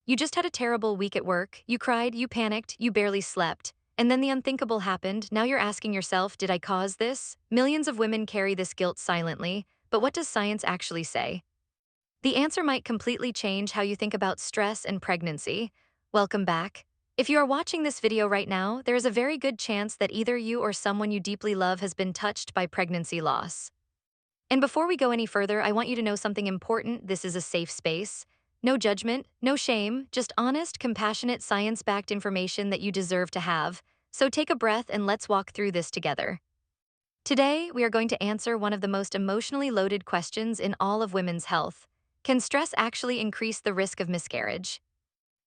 You just had a terrible week at work, you cried, you panicked, you barely slept. And then the unthinkable happened. Now you're asking yourself, did I cause this? Millions of women carry this guilt silently, but what does science actually say? The answer might completely change how you think about stress and pregnancy. Welcome back. If you are watching this video right now, there is a very good chance that either you or someone you deeply love has been touched by pregnancy loss. And before we go any further, I want you to know something important. This is a safe space. No judgment, no shame, just honest, compassionate, science-backed information that you deserve to have. So take a breath and let's walk through this together. Today, we are going to answer one of the most emotionally loaded questions in all of women's health. Can stress actually increase the risk of miscarriage?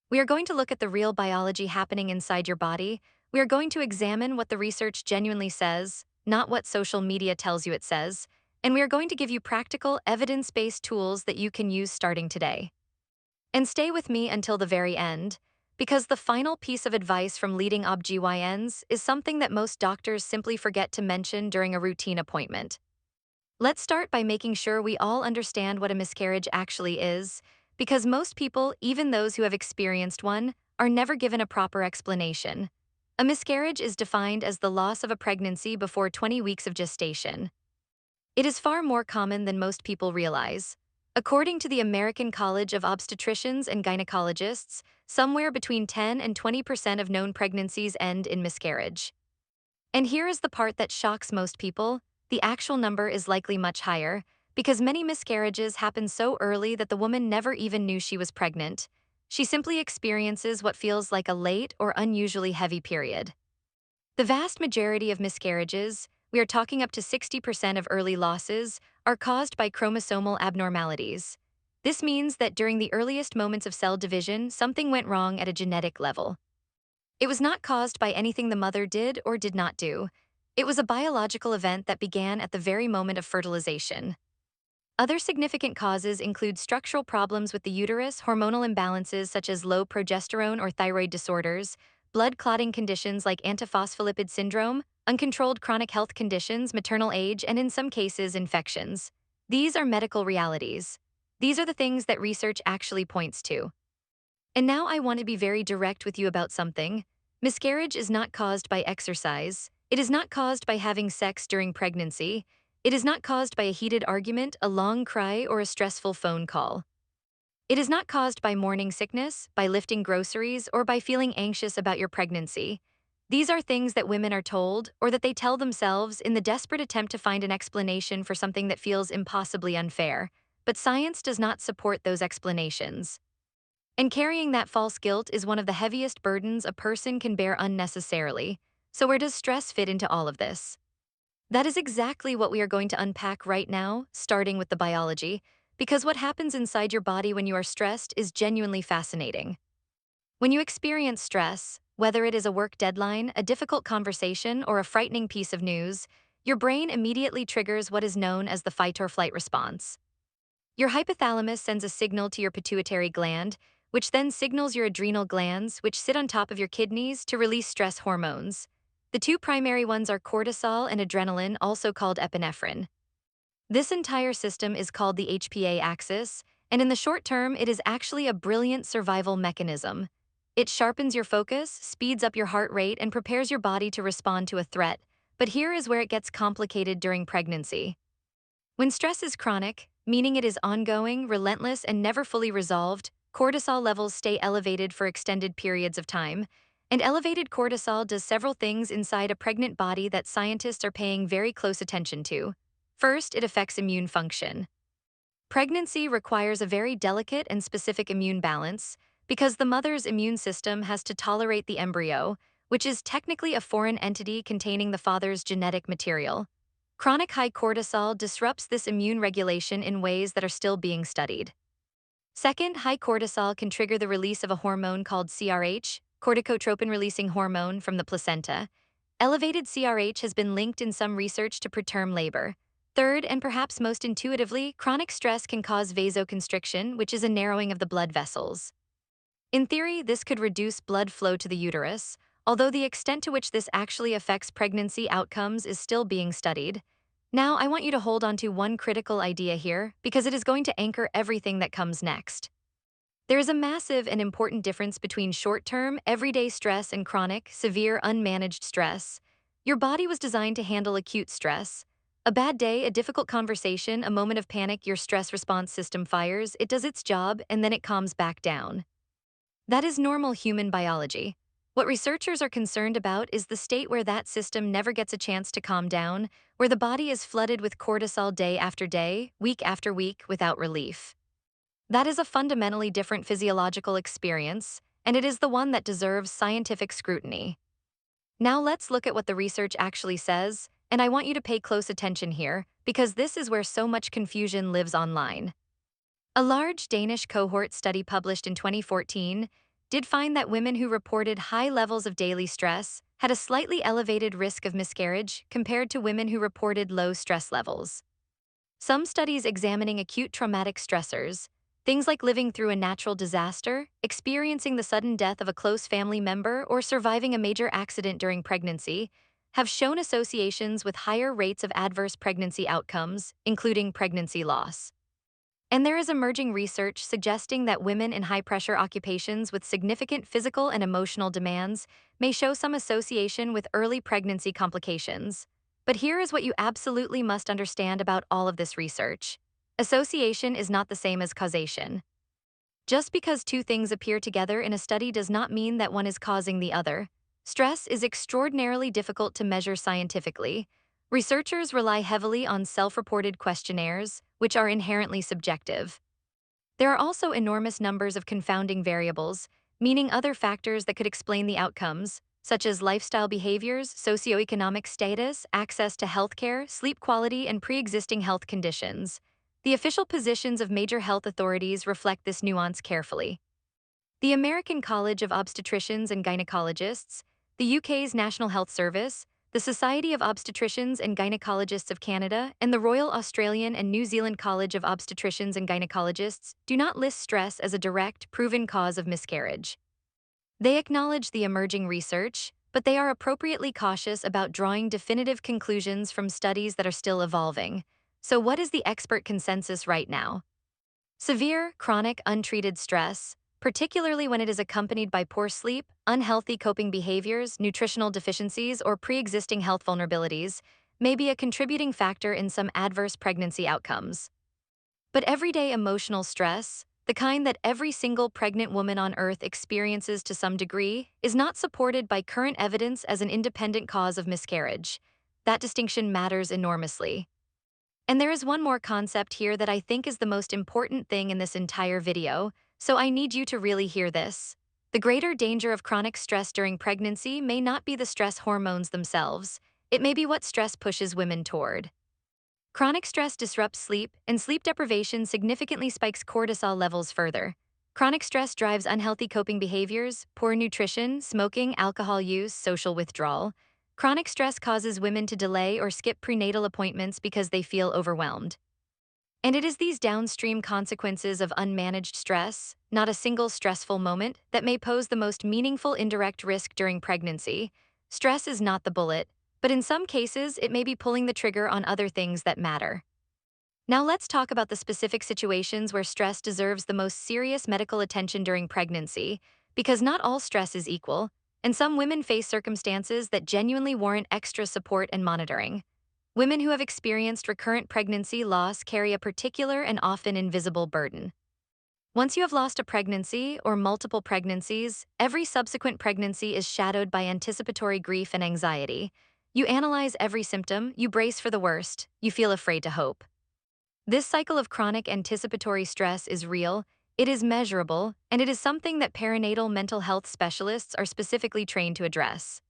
We are going to look at the real biology happening inside your body. We are going to examine what the research genuinely says, not what social media tells you it says, and we are going to give you practical, evidence-based tools that you can use starting today. And stay with me until the very end, because the final piece of advice from leading OB-GYNs is something that most doctors simply forget to mention during a routine appointment. Let's start by making sure we all understand what a miscarriage actually is, because most people, even those who have experienced one, are never given a proper explanation. A miscarriage is defined as the loss of a pregnancy before 20 weeks of gestation. It is far more common than most people realize. According to the American College of Obstetricians and Gynecologists, somewhere between 10 and 20% of known pregnancies end in miscarriage. And here is the part that shocks most people: the actual number is likely much higher, because many miscarriages happen so early that the woman never even knew she was pregnant. She simply experiences what feels like a late or unusually heavy period. The vast majority of miscarriages, we are talking up to 60% of early losses, are caused by chromosomal abnormalities. This means that during the earliest moments of cell division, something went wrong at a genetic level. It was not caused by anything the mother did or did not do. It was a biological event that began at the very moment of fertilization. Other significant causes include structural problems with the uterus, hormonal imbalances such as low progesterone or thyroid disorders, blood clotting conditions like antiphospholipid syndrome, uncontrolled chronic health conditions, maternal age, and in some cases, infections. These are medical realities. These are the things that research actually points to. And now I want to be very direct with you about something. Miscarriage is not caused by exercise. It is not caused by having sex during pregnancy. It is not caused by a heated argument, a long cry, or a stressful phone call. It is not caused by morning sickness, by lifting groceries, or by feeling anxious about your pregnancy. These are things that women are told, or that they tell themselves in the desperate attempt to find an explanation for something that feels impossibly unfair. But science does not support those explanations. And carrying that false guilt is one of the heaviest burdens a person can bear unnecessarily. So where does stress fit into all of this? That is exactly what we are going to unpack right now, starting with the biology, because what happens inside your body when you are stressed is genuinely fascinating. When you experience stress, whether it is a work deadline, a difficult conversation, or a frightening piece of news, your brain immediately triggers what is known as the fight or flight response. Your hypothalamus sends a signal to your pituitary gland, which then signals your adrenal glands, which sit on top of your kidneys, to release stress hormones. The two primary ones are cortisol and adrenaline, also called epinephrine. This entire system is called the HPA axis, and in the short term, it is actually a brilliant survival mechanism. It sharpens your focus, speeds up your heart rate, and prepares your body to respond to a threat. But here is where it gets complicated during pregnancy. When stress is chronic, meaning it is ongoing, relentless, and never fully resolved, cortisol levels stay elevated for extended periods of time. And elevated cortisol does several things inside a pregnant body that scientists are paying very close attention to. First, it affects immune function. Pregnancy requires a very delicate and specific immune balance because the mother's immune system has to tolerate the embryo, which is technically a foreign entity containing the father's genetic material. Chronic high cortisol disrupts this immune regulation in ways that are still being studied. Second, high cortisol can trigger the release of a hormone called CRH, corticotropin-releasing hormone, from the placenta. Elevated CRH has been linked in some research to preterm labor. Third, and perhaps most intuitively, chronic stress can cause vasoconstriction, which is a narrowing of the blood vessels. In theory, this could reduce blood flow to the uterus, although the extent to which this actually affects pregnancy outcomes is still being studied. Now, I want you to hold on to one critical idea here, because it is going to anchor everything that comes next. There is a massive and important difference between short-term, everyday stress and chronic, severe, unmanaged stress. Your body was designed to handle acute stress. A bad day, a difficult conversation, a moment of panic, your stress response system fires, it does its job, and then it calms back down. That is normal human biology. What researchers are concerned about is the state where that system never gets a chance to calm down, where the body is flooded with cortisol day after day, week after week, without relief. That is a fundamentally different physiological experience, and it is the one that deserves scientific scrutiny. Now let's look at what the research actually says, and I want you to pay close attention here, because this is where so much confusion lives online. A large Danish cohort study published in 2014 did find that women who reported high levels of daily stress had a slightly elevated risk of miscarriage compared to women who reported low stress levels. Some studies examining acute traumatic stressors, things like living through a natural disaster, experiencing the sudden death of a close family member, or surviving a major accident during pregnancy, have shown associations with higher rates of adverse pregnancy outcomes, including pregnancy loss. And there is emerging research suggesting that women in high-pressure occupations with significant physical and emotional demands may show some association with early pregnancy complications. But here is what you absolutely must understand about all of this research. Association is not the same as causation. Just because two things appear together in a study does not mean that one is causing the other. Stress is extraordinarily difficult to measure scientifically. Researchers rely heavily on self-reported questionnaires, which are inherently subjective. There are also enormous numbers of confounding variables, meaning other factors that could explain the outcomes, such as lifestyle behaviors, socioeconomic status, access to healthcare, sleep quality, and pre-existing health conditions. The official positions of major health authorities reflect this nuance carefully. The American College of Obstetricians and Gynecologists, the UK's National Health Service, the Society of Obstetricians and Gynecologists of Canada, and the Royal Australian and New Zealand College of Obstetricians and Gynecologists do not list stress as a direct, proven cause of miscarriage. They acknowledge the emerging research, but they are appropriately cautious about drawing definitive conclusions from studies that are still evolving. So what is the expert consensus right now? Severe, chronic, untreated stress, particularly when it is accompanied by poor sleep, unhealthy coping behaviors, nutritional deficiencies, or pre-existing health vulnerabilities, may be a contributing factor in some adverse pregnancy outcomes. But everyday emotional stress, the kind that every single pregnant woman on Earth experiences to some degree, is not supported by current evidence as an independent cause of miscarriage. That distinction matters enormously. And there is one more concept here that I think is the most important thing in this entire video, so I need you to really hear this. The greater danger of chronic stress during pregnancy may not be the stress hormones themselves, it may be what stress pushes women toward. Chronic stress disrupts sleep, and sleep deprivation significantly spikes cortisol levels further. Chronic stress drives unhealthy coping behaviors, poor nutrition, smoking, alcohol use, social withdrawal. Chronic stress causes women to delay or skip prenatal appointments because they feel overwhelmed. And it is these downstream consequences of unmanaged stress, not a single stressful moment, that may pose the most meaningful indirect risk during pregnancy. Stress is not the bullet, but in some cases, it may be pulling the trigger on other things that matter. Now let's talk about the specific situations where stress deserves the most serious medical attention during pregnancy, because not all stress is equal, and some women face circumstances that genuinely warrant extra support and monitoring. Women who have experienced recurrent pregnancy loss carry a particular and often invisible burden. Once you have lost a pregnancy or multiple pregnancies, every subsequent pregnancy is shadowed by anticipatory grief and anxiety. You analyze every symptom, you brace for the worst, you feel afraid to hope. This cycle of chronic anticipatory stress is real, it is measurable, and it is something that perinatal mental health specialists are specifically trained to address.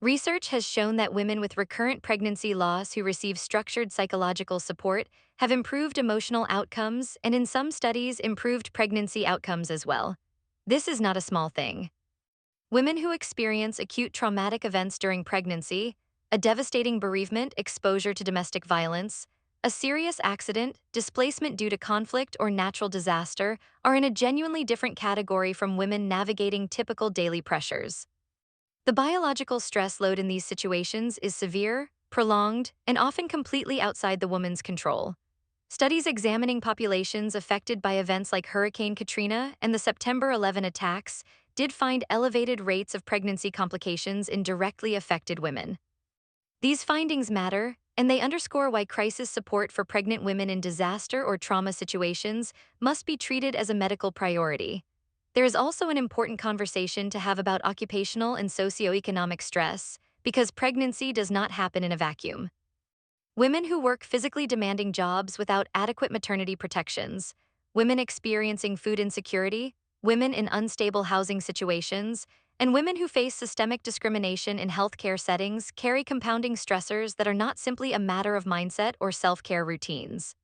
Research has shown that women with recurrent pregnancy loss who receive structured psychological support have improved emotional outcomes and, in some studies, improved pregnancy outcomes as well. This is not a small thing. Women who experience acute traumatic events during pregnancy, a devastating bereavement, exposure to domestic violence, a serious accident, displacement due to conflict, or natural disaster are in a genuinely different category from women navigating typical daily pressures. The biological stress load in these situations is severe, prolonged, and often completely outside the woman's control. Studies examining populations affected by events like Hurricane Katrina and the September 11 attacks did find elevated rates of pregnancy complications in directly affected women. These findings matter, and they underscore why crisis support for pregnant women in disaster or trauma situations must be treated as a medical priority. There is also an important conversation to have about occupational and socioeconomic stress, because pregnancy does not happen in a vacuum. Women who work physically demanding jobs without adequate maternity protections, women experiencing food insecurity, women in unstable housing situations, and women who face systemic discrimination in healthcare settings carry compounding stressors that are not simply a matter of mindset or self-care routines.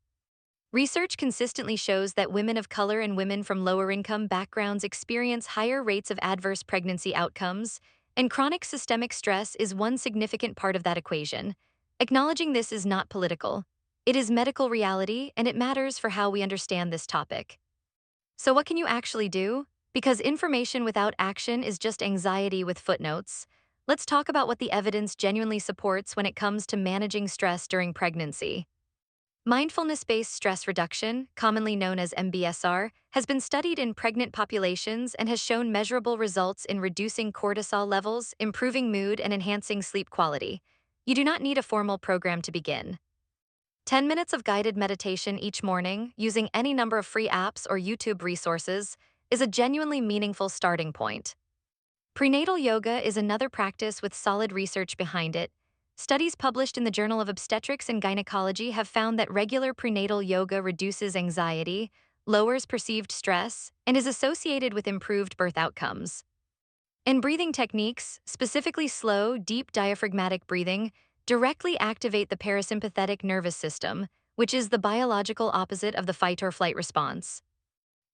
Research consistently shows that women of color and women from lower-income backgrounds experience higher rates of adverse pregnancy outcomes, and chronic systemic stress is one significant part of that equation. Acknowledging this is not political. It is medical reality, and it matters for how we understand this topic. So what can you actually do? Because information without action is just anxiety with footnotes. Let's talk about what the evidence genuinely supports when it comes to managing stress during pregnancy. Mindfulness-based stress reduction, commonly known as MBSR, has been studied in pregnant populations and has shown measurable results in reducing cortisol levels, improving mood, and enhancing sleep quality. You do not need a formal program to begin. 10 minutes of guided meditation each morning, using any number of free apps or YouTube resources, is a genuinely meaningful starting point. Prenatal yoga is another practice with solid research behind it. Studies published in the Journal of Obstetrics and Gynecology have found that regular prenatal yoga reduces anxiety, lowers perceived stress, and is associated with improved birth outcomes. And breathing techniques, specifically slow, deep diaphragmatic breathing, directly activate the parasympathetic nervous system, which is the biological opposite of the fight or flight response.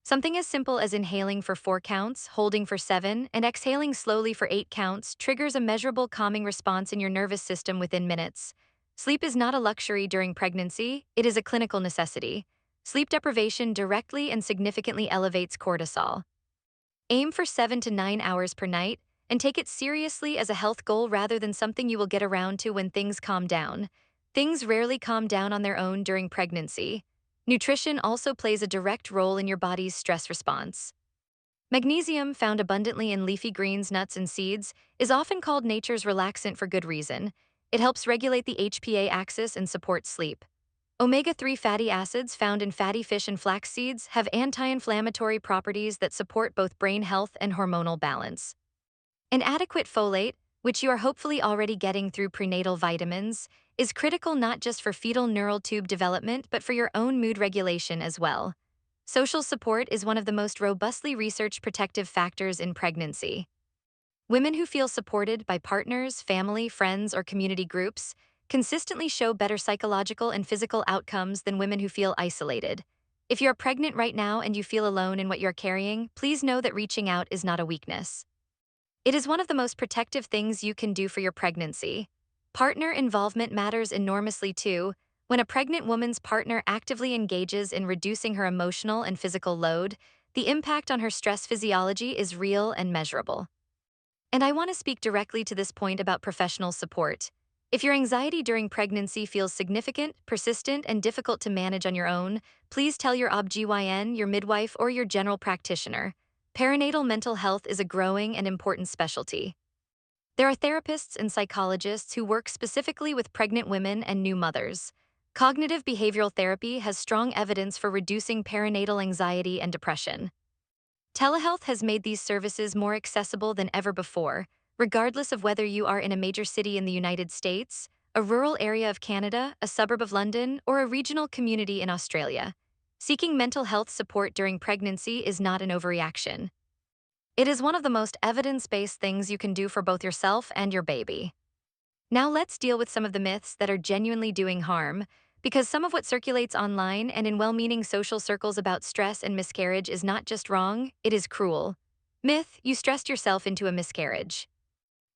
Something as simple as inhaling for 4 counts, holding for 7, and exhaling slowly for 8 counts triggers a measurable calming response in your nervous system within minutes. Sleep is not a luxury during pregnancy, it is a clinical necessity. Sleep deprivation directly and significantly elevates cortisol. Aim for 7 to 9 hours per night, and take it seriously as a health goal rather than something you will get around to when things calm down. Things rarely calm down on their own during pregnancy. Nutrition also plays a direct role in your body's stress response. Magnesium, found abundantly in leafy greens, nuts, and seeds, is often called nature's relaxant for good reason. It helps regulate the HPA axis and supports sleep. Omega-3 fatty acids found in fatty fish and flax seeds have anti-inflammatory properties that support both brain health and hormonal balance. An adequate folate, which you are hopefully already getting through prenatal vitamins, is critical not just for fetal neural tube development but for your own mood regulation as well. Social support is one of the most robustly researched protective factors in pregnancy. Women who feel supported by partners, family, friends, or community groups consistently show better psychological and physical outcomes than women who feel isolated. If you're pregnant right now and you feel alone in what you're carrying, please know that reaching out is not a weakness. It is one of the most protective things you can do for your pregnancy. Partner involvement matters enormously too. When a pregnant woman's partner actively engages in reducing her emotional and physical load, the impact on her stress physiology is real and measurable. And I want to speak directly to this point about professional support. If your anxiety during pregnancy feels significant, persistent, and difficult to manage on your own, please tell your OB-GYN, your midwife, or your general practitioner. Perinatal mental health is a growing and important specialty. There are therapists and psychologists who work specifically with pregnant women and new mothers. Cognitive behavioral therapy has strong evidence for reducing perinatal anxiety and depression. Telehealth has made these services more accessible than ever before, regardless of whether you are in a major city in the United States, a rural area of Canada, a suburb of London, or a regional community in Australia. Seeking mental health support during pregnancy is not an overreaction. It is one of the most evidence-based things you can do for both yourself and your baby. Now let's deal with some of the myths that are genuinely doing harm, because some of what circulates online and in well-meaning social circles about stress and miscarriage is not just wrong, it is cruel. Myth: you stressed yourself into a miscarriage.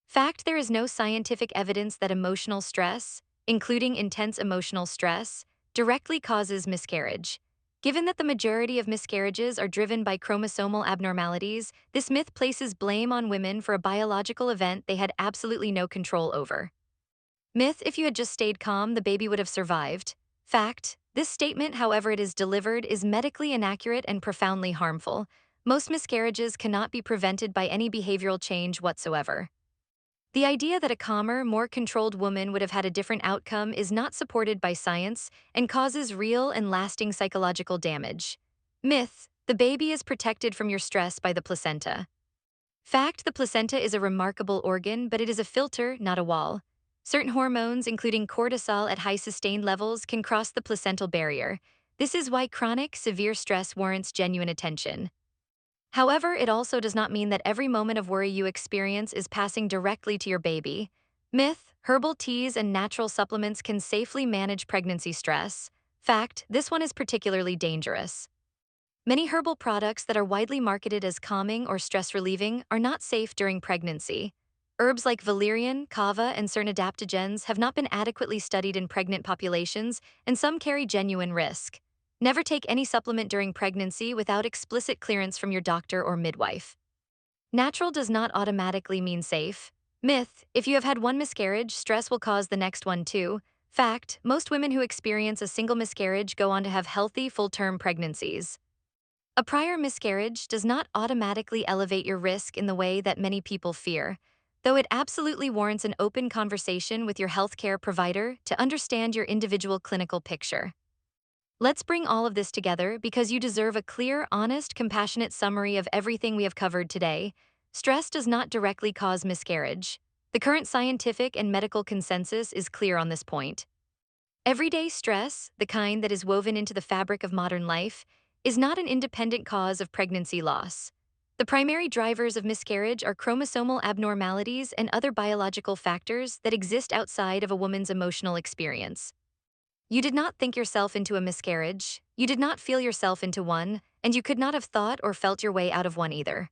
Fact: there is no scientific evidence that emotional stress, including intense emotional stress, directly causes miscarriage. Given that the majority of miscarriages are driven by chromosomal abnormalities, this myth places blame on women for a biological event they had absolutely no control over. Myth: if you had just stayed calm, the baby would have survived. Fact: This statement, however it is delivered, is medically inaccurate and profoundly harmful. Most miscarriages cannot be prevented by any behavioral change whatsoever. The idea that a calmer, more controlled woman would have had a different outcome is not supported by science and causes real and lasting psychological damage. Myth: the baby is protected from your stress by the placenta. Fact: the placenta is a remarkable organ, but it is a filter, not a wall. Certain hormones, including cortisol at high sustained levels, can cross the placental barrier. This is why chronic, severe stress warrants genuine attention. However, it also does not mean that every moment of worry you experience is passing directly to your baby. Myth: herbal teas and natural supplements can safely manage pregnancy stress. Fact: this one is particularly dangerous. Many herbal products that are widely marketed as calming or stress relieving are not safe during pregnancy. Herbs like valerian, kava, and certain adaptogens have not been adequately studied in pregnant populations, and some carry genuine risk. Never take any supplement during pregnancy without explicit clearance from your doctor or midwife. Natural does not automatically mean safe. Myth: if you have had one miscarriage, stress will cause the next one too. Fact: most women who experience a single miscarriage go on to have healthy, full-term pregnancies. A prior miscarriage does not automatically elevate your risk in the way that many people fear, though it absolutely warrants an open conversation with your healthcare provider to understand your individual clinical picture. Let's bring all of this together because you deserve a clear, honest, compassionate summary of everything we have covered today. Stress does not directly cause miscarriage. The current scientific and medical consensus is clear on this point. Everyday stress, the kind that is woven into the fabric of modern life, is not an independent cause of pregnancy loss. The primary drivers of miscarriage are chromosomal abnormalities and other biological factors that exist outside of a woman's emotional experience. You did not think yourself into a miscarriage, you did not feel yourself into one, and you could not have thought or felt your way out of one either.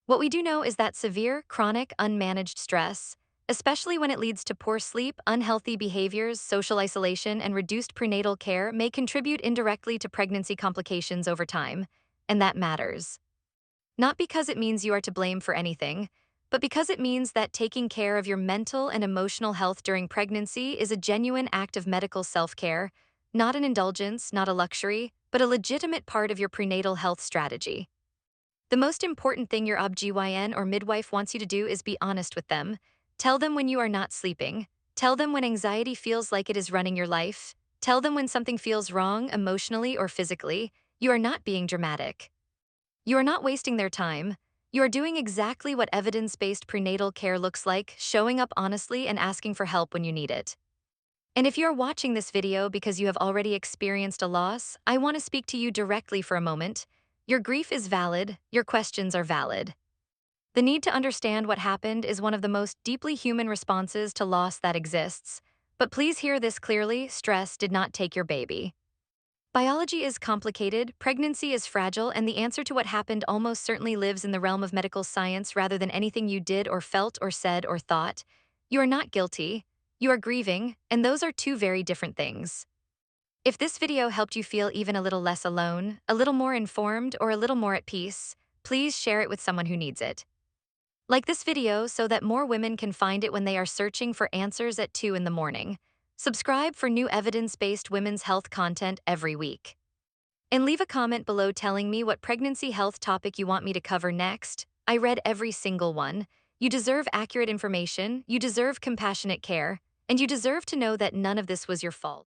What we do know is that severe, chronic, unmanaged stress, especially when it leads to poor sleep, unhealthy behaviors, social isolation, and reduced prenatal care, may contribute indirectly to pregnancy complications over time, and that matters. Not because it means you are to blame for anything, but because it means that taking care of your mental and emotional health during pregnancy is a genuine act of medical self-care, not an indulgence, not a luxury, but a legitimate part of your prenatal health strategy. The most important thing your OB-GYN or midwife wants you to do is be honest with them. Tell them when you are not sleeping. Tell them when anxiety feels like it is running your life. Tell them when something feels wrong emotionally or physically. You are not being dramatic. You are not wasting their time. You are doing exactly what evidence-based prenatal care looks like, showing up honestly and asking for help when you need it. And if you are watching this video because you have already experienced a loss, I want to speak to you directly for a moment. Your grief is valid, your questions are valid. The need to understand what happened is one of the most deeply human responses to loss that exists. But please hear this clearly: stress did not take your baby. Biology is complicated, pregnancy is fragile, and the answer to what happened almost certainly lives in the realm of medical science rather than anything you did or felt or said or thought. You are not guilty. You are grieving, and those are two very different things. If this video helped you feel even a little less alone, a little more informed, or a little more at peace, please share it with someone who needs it. Like this video so that more women can find it when they are searching for answers at 2 in the morning. Subscribe for new evidence-based women's health content every week. And leave a comment below telling me what pregnancy health topic you want me to cover next. I read every single one. You deserve accurate information, you deserve compassionate care, and you deserve to know that none of this was your fault.